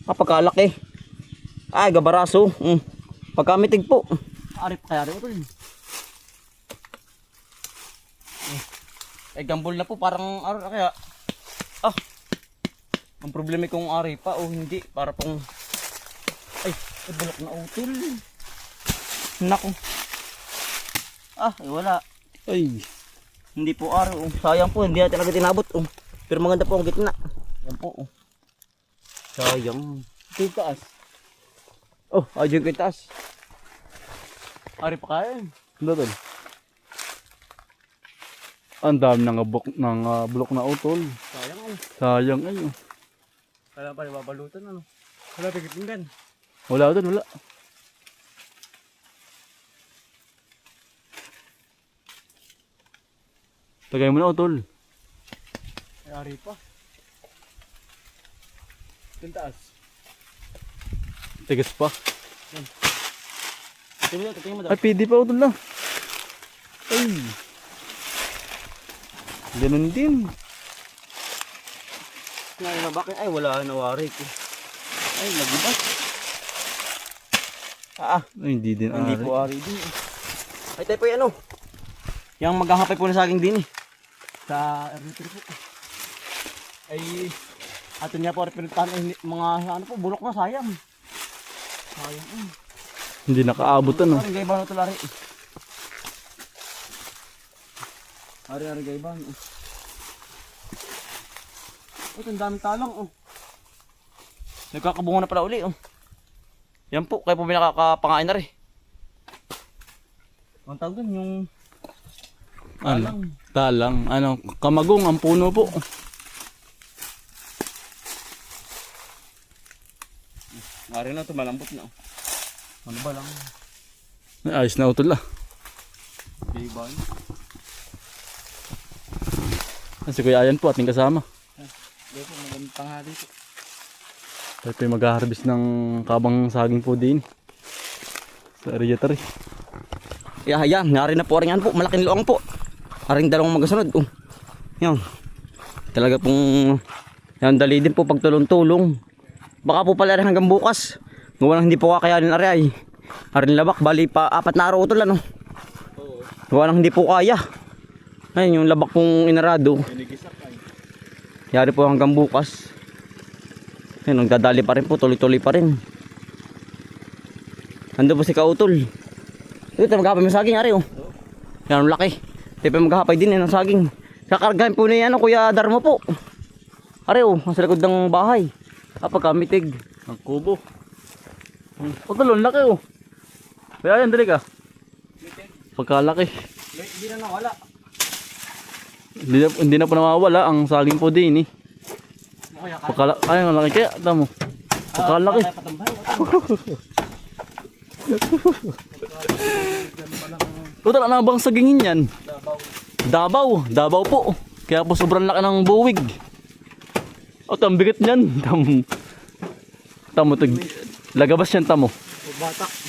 Pagkalaki. Ay, gabaraso. Pagkamitig po. Arip kaya rin ito. Gambol na po. Parang ano kaya. Ang problema kung ari pa o hindi. Para pong bulok na utol. Naku. Wala. Ay. Hindi po ari. Sayang po. Hindi natin agad inabot. Pero maganda po ang gitna. Yan po. Sayang. Ito yung taas. Ayun kay taas. Ari pa kaya. Ano tol? Ang dami ng bulok na utol. Sayang ay. Sayang ay. Kailangan pa ibabalutan ano. Wala pigipinggan. Wala tol, wala. Tagay mo na utol. Ay ari pa. Yung taas. Tigas pa. Tingnan mo daw. Ay, pwede pa utol na. Ay. Ganun din. Ngayon na bakit? Ay wala nawari ko. Ay nagibas. Ay, hindi din Hindi ari. po ari din. Ay tayo po yan o. Yang maghahapay po na saging din sa ermitry po. Ay ato niya po pinuntahan mga ano po bulok na sayang. Sayang Hindi nakaabot ano. Ari gayban ito lari. Ari gayban. Ang daming talang Nagkakabungo na pala uli Yan po, kaya po may nakakapangain na rin. Ang tawag dun, yung Ano? Talang. Ano? Kamagong ang puno po. Ari na ito, malambot na Ano ba lang? Ayos na utol ah. Gayban. Si Kuya Ayan po ating kasama. Dito po, magandang tanghali po. Tayo po yung mag-harvest ng kabang saging po din. Sa area 3. Yan, nari na po rin yan po, malaking loang po. Aring dalawang magasunod. Yan. Talaga pong yan, dali din po pagtulong-tulong. Baka po pala rin hanggang bukas. Gawa lang hindi po kakayanin ari. Aring labak, bali pa 4 na araw ito lang. Gawa lang hindi po kaya. Ayun, yung labak pong inarado. Yari po hanggang bukas. Ayun, nagdadali pa rin po, tuloy-tuloy pa rin. Ando po si Kautol. Ito, maghahapay mo saging, ari Yan, ang laki. Ito, maghahapay din ng saging. Kakargahin po na yan, Kuya Darmo po. Ari, nasa likod ng bahay. Pagkamitig. Ang kubo. Utol, ang laki Kuya Ayan, dali ka. Pagkalaki. Hindi na nawala. Hindi na po nawawala ang saging po din Ay, ang laki kaya. Tama mo. Pagkalaki. Utol, ano bang sagingin yan? Dabaw. Dabaw po. Kaya po sobrang laki ng buwig. Ang bigat niyan. Tamo. Lagabas yan, tamo.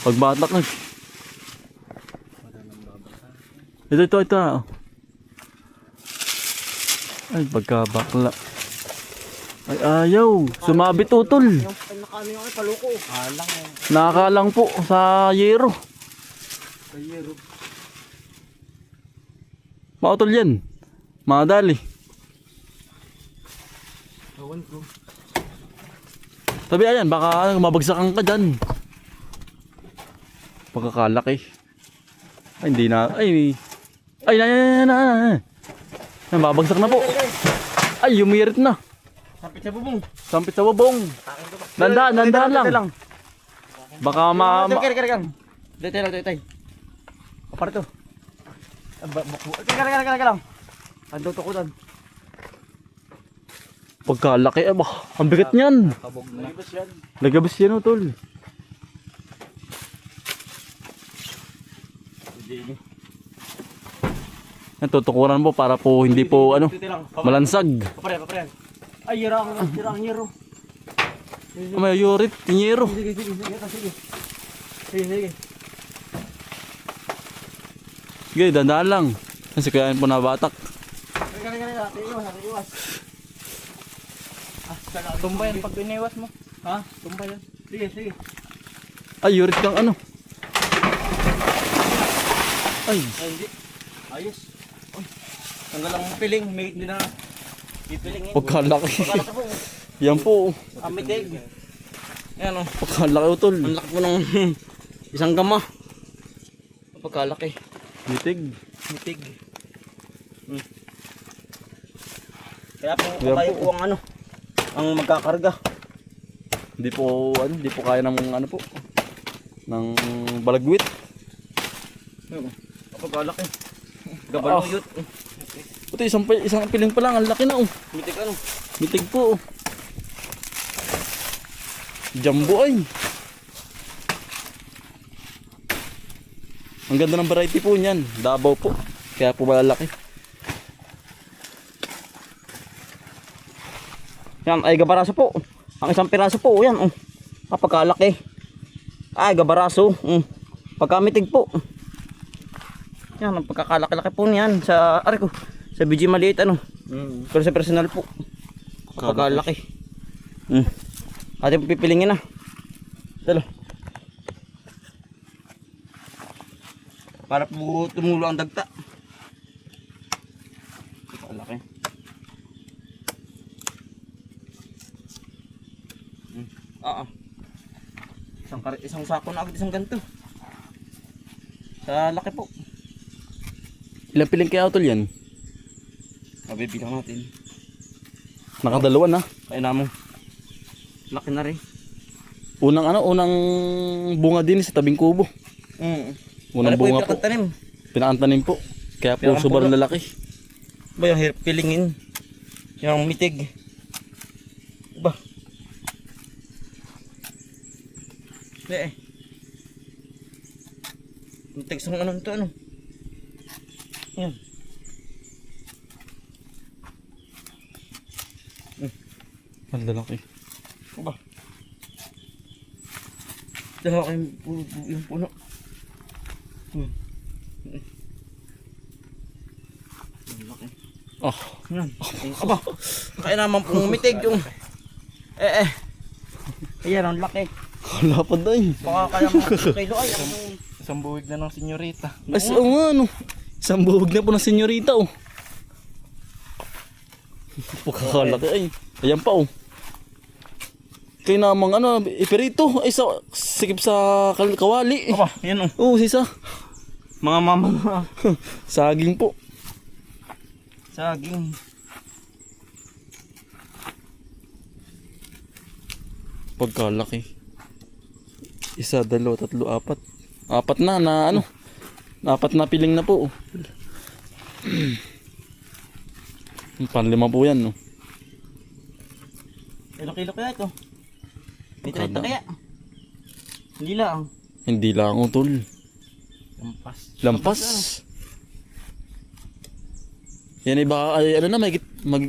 Pagbatak na. Ito. Ay, pagkabakla. Ay, ayaw. Sumabit utol. Yung nakano yung paluko. Nakakalang po sa yero. Mautol yan. Madali. Awan ko. Tabi ayan, baka mabagsakan ka dyan. Pagkakalaki. Ay, hindi na. Ay, na. Babagsak na po. Ay, yumirit na. Sampit sa bubong. Sampit sa bubong. Nandaan lang. Baka Kira. Dito. Apar to. Kira lang. Ando to ko doon. pagkalaki. Ang bigat niyan. Nagabas yan utol. Tutukuran po para po hindi po malansag. Papare. Ay, yero. May yurit, tinyero. Sige. Sige, dandaan lang. Kasi kaya po nabatak. Iwas. Tumba yan pag iniwas mo. Ha? Tumba yan. Sige, sige. Ay, yurit kang ano. Ay, Ay, hindi. Ayos. Uy. Tanggal ang piling. May hindi na. Pipilingin. pagkalaki. Pagkalaki po. Yan po. Amitig. Ayan o. Pagkalaki utol. Ang laki po ng isang gama. Pagkalaki. Mitig. Mitig. Kaya po Kaya kayo po. po ang ano. Ang magkakarga. Hindi po kaya ng ano po. Ng balagwit. Pagkalaki. Gabaluyot. Ito isang piling pa lang, ang laki na oh. Mitig ano. Mitig po oh. Jumbo ay. Ang ganda ng variety po niyan. Davao po. Kaya po malalaki. Yan ay gabaraso po. Ang isang piraso po. Yan oh. Pagkalaki. Ay gabaraso. Pagkamitig po. Yan ang pagkakalaki-laki po niyan sa ari ko. Sa BG maliit ano. Pero sa personal po. Pagkalaki. Ating pipilingin na. Dalo. Para po tumulo ang dagta. Pagkalaki. Oo. Isang sako na agad isang ganito. Sa laki po. Ilang piling kaya utol yan? Mabibilang natin. Nakadalawa na. Kaya namo. Laki na rin. Unang bunga din sa tabing kubo. Unang Ano po bunga yung po. pinakatanim? Pinakantanim po. Kaya po Pinakang sobrang pulo. lalaki. Ba yung hirap pilingin. Yung mitig. Ba. Eh. Mitig sa ano ito ano. Yan. Ang lalaki. Ba. Dalawa kayong yung puno. Laki. Oh. Yan. Aba. Kaya naman pong mitig yung. Ayan ang laki. Wala pa day. Baka kaya mga kilo ay. Isang buwig na ng senyorita. Ay, oo nga no. Isang buhog na po ng senyorita oh. Pagkakalaki ay. Ayan pa oh. Kaya namang ano, iperito. Ay, sikip sa kawali. Aba, yan oh. Oo, sisa. Mga mama. Saging po. Saging. Pagkalaki. Isa, dalawa, tatlo, apat. Apat na ano. Apat na piling na po. Panlima po yan no. Ilang kilo kaya ito? May Pagkada. 30 kaya? Hindi lang. Hindi lang utol. Lampas. Lampas. Yan ay baka ay, ano na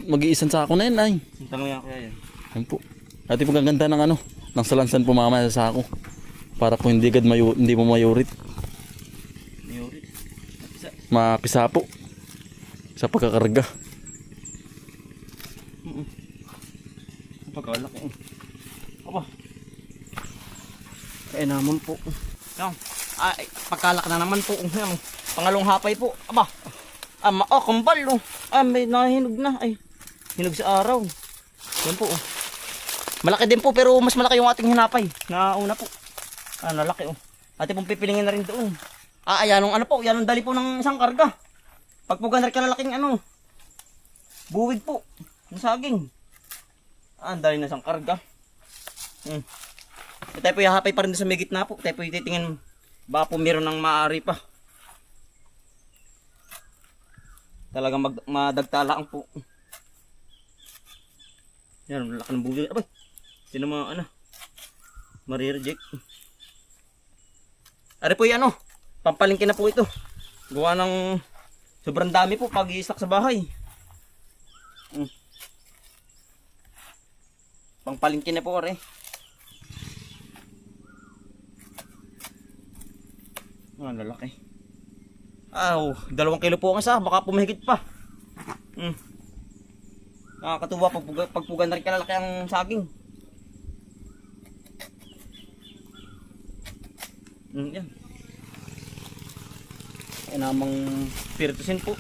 mag-iisang sako na yan ay. Ang tanong yan kaya yan. Yan po. Ati po gaganda ng ano, ng salansan po mamaya sa sako. Para po hindi hindi mo mayurit. Mayurit. Mapisa po. Sa pagkakarga. Pagkalaki eh. Aba. Kaya naman po. Yan. Ay, pagkalaki na naman po. Yan. Pangalong hapay po. Aba. Kambal oh. May nahinog na. Ay. Hinog sa araw. Yan po oh. Malaki din po pero mas malaki yung ating hinapay. Na una po. Nalaki oh. Ate pong pipilingin na rin doon. Ayan ang ano po. Yan ang dali po ng isang karga. Pag po ganun kalalaking ano. Buwig po. Ng saging. Ang dali na isang karga. Tayo po ihahapay pa rin sa may gitna po. Tayo po titingin baka po meron ng maaari pa. Talagang madagtalaan po. Yan, laki ng buwig. Abay, sino mga ano? Marireject. Ari po yan ano, pampalingkin na po ito. Gawa ng sobrang dami po pag i-stock sa bahay. Pangpalingkin na po are. Lalaki. 2 kilo po ang isa, baka pumihigit pa. Nakakatuwa pag pugan na rin kalalaki ang saging. Yan. Ay namang piritusin po.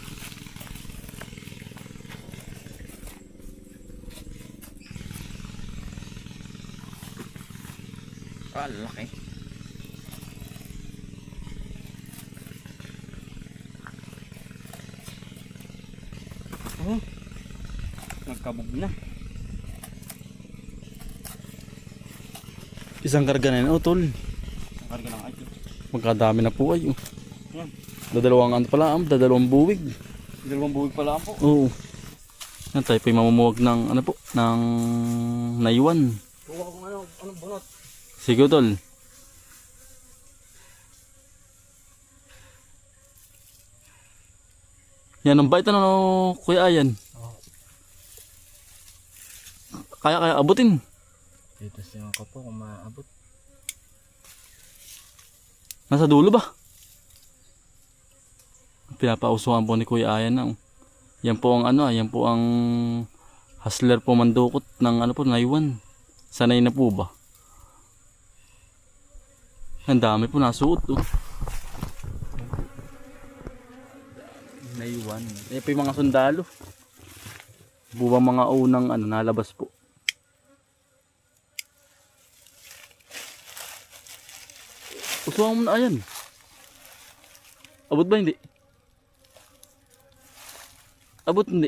Ah, laki. Oh, nagkabog na. Isang karga na yun, tol. Karga ng IT. Magkadami na po ay. Yan. Dadalawang ano pala, dadalawang buwig. Dalawang buwig pala po. Oo. Yan tayo po'y mamumuwag ng ano po, ng naiwan. Kuha ko anong bunot. Sige, tol. Yan ang bait ano, Kuya Ayan. Kaya abutin. Dito siya ako po kung maabot. Nasa dulo ba? Pinapausuhan po ni Kuya Ayan na. Yan po ang ano, yan po ang hustler po mandukot ng ano po, naiwan. Sanay na po ba? Ang dami po nasuot. Oh. Naiwan. Yan po yung mga sundalo. Buwang mga unang ano, nalabas po. Usuhan mo na ayan. Abot ba hindi? Abot hindi.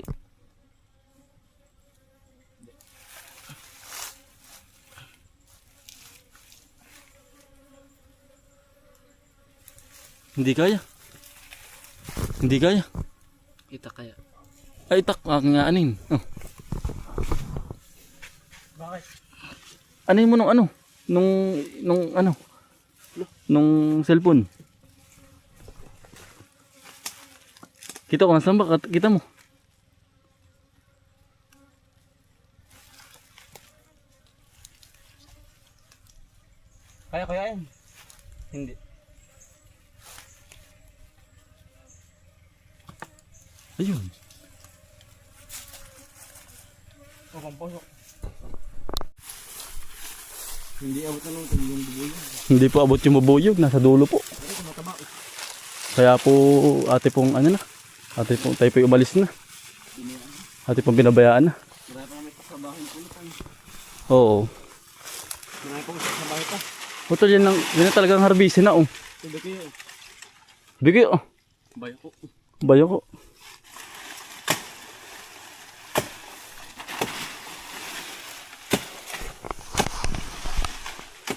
Hindi kaya. Hindi kaya. Kita kaya. Ay tak, aking anin. Oh. Bakit? Anin mo nung ano? Nung ano? Nung cellphone. Kita ko nasaan ba? Kita mo. Kaya yan. Hindi. Ayun. Pang pasok. Hindi abot na nung yung bubuyog. Hindi po abot yung mabuyog. Nasa dulo po. Kaya po ate pong ano na. Ate pong tayo po umalis na. Ate pong binabayaan na. Marami pa namin kasabahin po nito. Oo. Marami pa kasabahin pa. Hotel yan lang. Yan na talagang harbisin na oh. Sabi kayo. Bigay oh. Bayo ko. Bayo ko.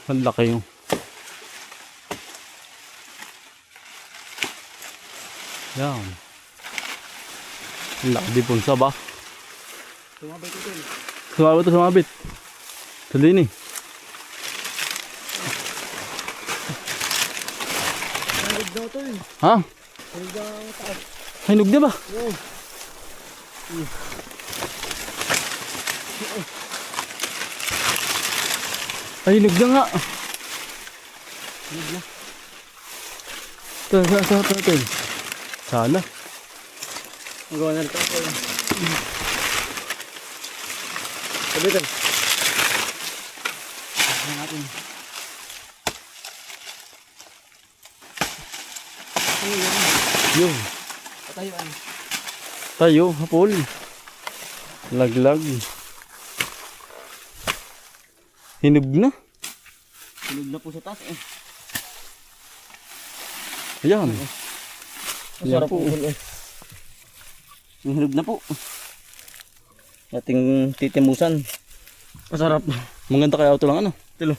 Ang laki yung. Yan. Ang laki di punsa ba? Tumabay ko din. Sumabit to sumabit. Tuloy ni. Hinog daw to eh. Ha? Hinog daw taas. Hinog na ba? Oo. Ay, hinog na nga. Hinog na. Ito. Sala. Ang gawa na ito ako eh. Sabi ito. Sabi natin. Ano yan? Yun. Patayuan. Tayo, hapol. Laglag. Hinog na. Hinog na po sa taas eh. Ayan. Ayan Masarap po. po. Hinog na po. Ating titimusan. Masarap. Maganda kaya ito lang ano. Tilo.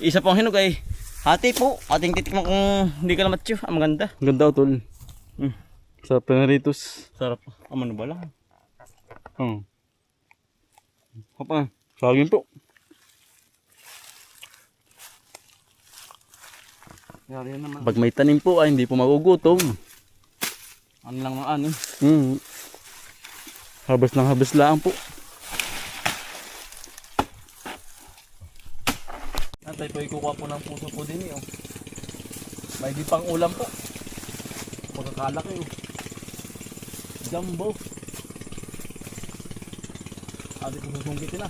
Isa pang hinog ay hati po. Ating titikman kung hindi ka lamatyo. Ang maganda. Ang ganda utol. Mm. Sa Peneritos. Sarap. Amano ba lang? Oh. Hapa. Saging po. Yari yan naman. Pag may tanim po ay hindi po magugutom. Ano lang mga ano. Habas lang po. Antay po ikukuha po ng puso po din eh. Oh. May di pang ulam po. Pagkakalaki oh. Jumbo. Ate ko susungkitin na.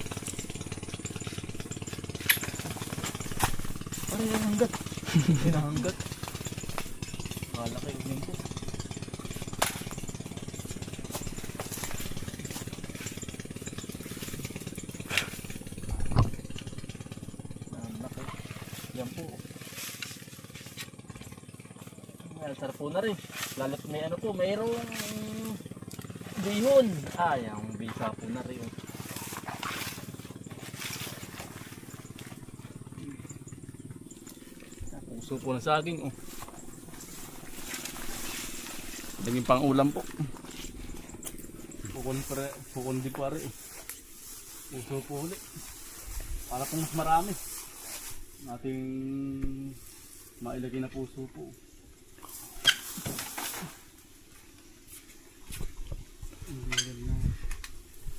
Ano yan hanggat? Pinahanggat. Malaki yun po. Malaki. Yan po. Ay, sarap po na rin. Lalo't may ano po, mayroong bihon. Ah, yung bisa po na rin. Puso po ng saging. Oh. Daming pang ulam po. Pukon di pare. Puso po ulit. Para pong mas marami. Ating mailagay na puso po.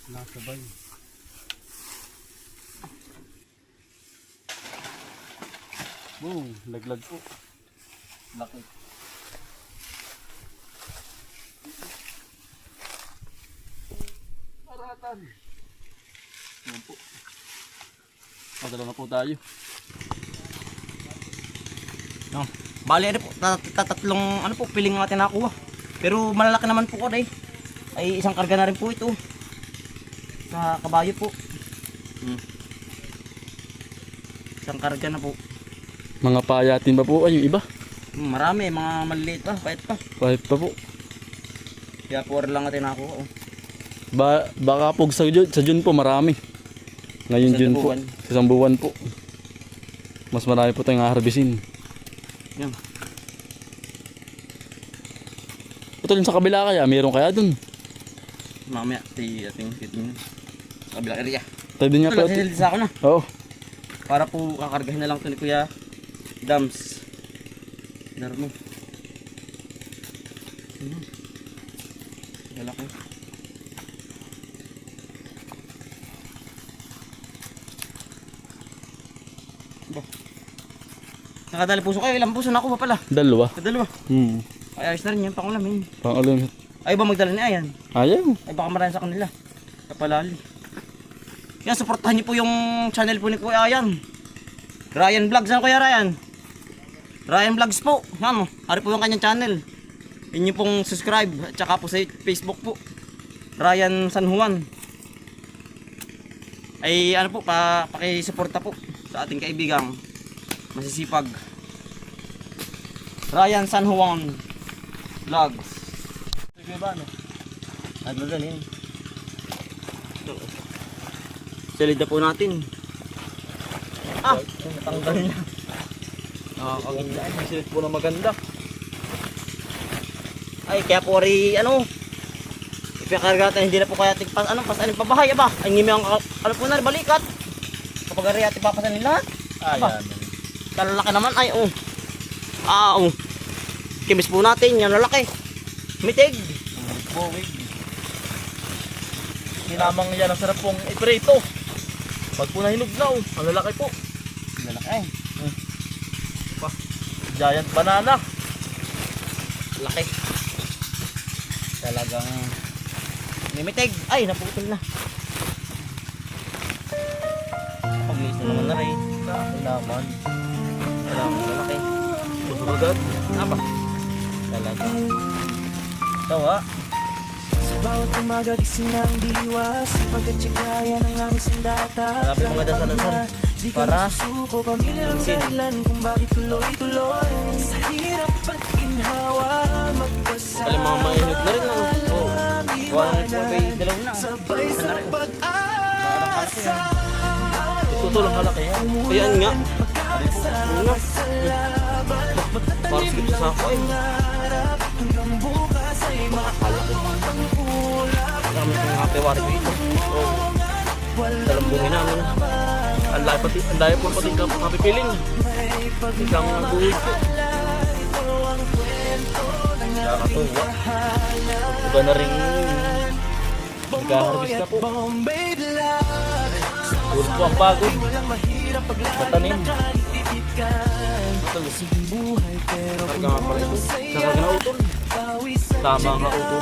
Nasabay. Boom, laglag po. Laki. Maratan. Yan po. Padala na po tayo. No. Bali ano po, tatlong ano po piling natin nakuha. Pero malalaki naman po ko day. Ay isang karga na rin po ito. Sa kabayo po. Isang karga na po. Mga payatin ba po ay yung iba? Marami, mga maliliit pa, pahit pa. Pahit pa po. Kaya 4 lang natin nakuha. Oh. Baka po sa June po marami. Ngayon Isang June po. buwan. Isang buwan po. Mas marami po tayong harbisin. Yan. Putol sa kabila kaya, meron kaya dun. Mamaya, ating titingnan. Sa kabilang area. Tayo din nga Ito, po. nasilid sa ako na. Oo. Para po kakargahin na lang ito ni Kuya Dams. Darmo. Lalaki. Nakadali puso kayo, ilang puso nakuha pala? Dalawa. Dalawa. Ay ayos na rin yan, pangulam yun. Pangulam. Ay ba magdala ni Ayan? Ayaw. Ay baka marami sa kanila. Kapalali. Yan, supportahan niyo po yung channel po ni Kuya Ayan. Ryan Vlogs, ano Kuya Ryan? Ryan Vlogs po. Yan, ari po yung kanyang channel. Inyo pong subscribe at saka po sa Facebook po. Ryan San Juan. Ay ano po, pakisuporta po sa ating kaibigang masisipag. Ryan San Juan Vlogs. Sige ba ano? Nagdadalhin. Salid na po natin. Ah! Natanggal na. Nakakaganda. May silit po na maganda. Ay, kaya po rin, ano, ipakarga natin, hindi na po kaya tigpas, ano, pasanin pabahay, aba. Ay, ngimi ang, ano po na, balikat. Kapag rin natin papasanin lahat. Aba, lalaki naman, ay, oh. Ah, oh. Kimis po natin, yan lalaki. Mitig. Bowig. Hinamang yan ang sarap pong iprito. Pag po nahinog na, oh, ang lalaki po. Lalaki, ay. Giant banana. Laki. Talagang mimitig. Ay, naputol na. Pag-iis na naman na rin. Ay naman. Talagang malaki. Busog agad. Apa? Talaga. Tawa. Sa bawat umaga gising ng diwas, pagkatsikaya ng aming sandata. Marami mga dasal-dasal. Para Suko pamilya ang dahilan kung bakit tuloy-tuloy. Sa hirap at ginhawa, magpasalamat. pala mga mainit na rin. Oo. Kuha ng pulpay, dalaw na. Sabay sa pag-asa. Tutulong kalaki yan. Ayan nga. Ano? Salamat. Para sa sa ako ay. Hanggang bukas ay maabot ang ulap. Marami kong happy wari ko ito. Oo. Dalang buhay namin. Ang layo po pati kapipiling. Isang buhay po. Nakakatuwa. Iba na rin. Nag-harvest na po. Puro po ang pagod. Matanim. Buhay pero Karga nga pala ito. Sa kaganautol. Tama nga utol.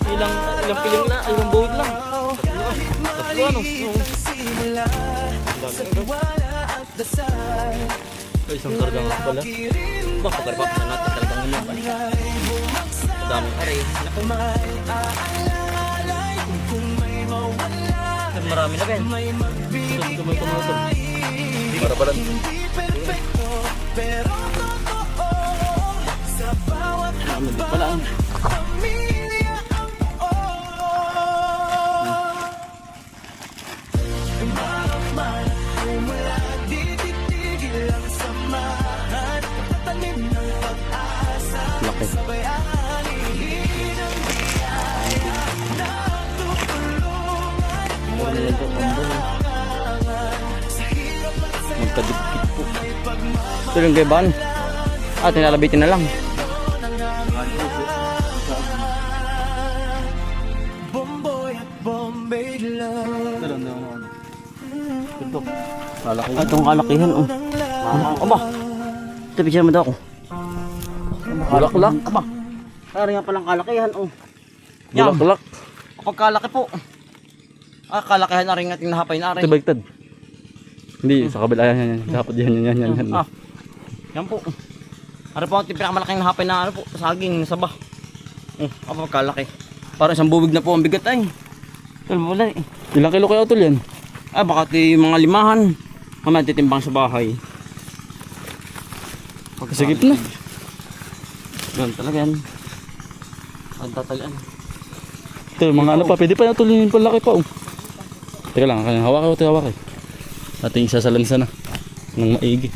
Ilang piling na, ilang buhig lang. Tatlo ano? simula sa tiwala at dasal. Ay, isang karga nga pala. Ba, pagkarpa pa natin talagang ngayon. Madaming aray. Naku, marami na Ben. Kamay ko mga para pala. Marami din pala. Laki. Magkadikit po. Ito yung gayban. Nilalabitin na lang. Bomboy at Bombay love. Ito lang na ano. Ito. Malaki. Itong kalakihan. Oh. Aba. Ito, picture mo daw ako. Bulaklak. Aba. Kaya nga palang kalakihan. Oh. Yan. Bulaklak. Kapag kalaki po. Kalakihan na rin ating nahapay na rin. Ito bagtad. Hindi, sa kabila. Yan. Dapat yan. Yan po. Ano po ang pinakamalaking nahapay na ano po, saging, nasaba. Kapag kalaki. Parang isang bubig na po ang bigat ay. Tol, wala eh. Ilang kilo kaya utol yan? Baka mga 5. Mamaya titimbang sa bahay. Sigip na. Ganun talaga yan. Ang tatalian. Ito, mga ano pa, pwede pa na tuloy yung palaki pa. Oh. Teka lang, hawak ko. Ating isasalansa na ng maigi.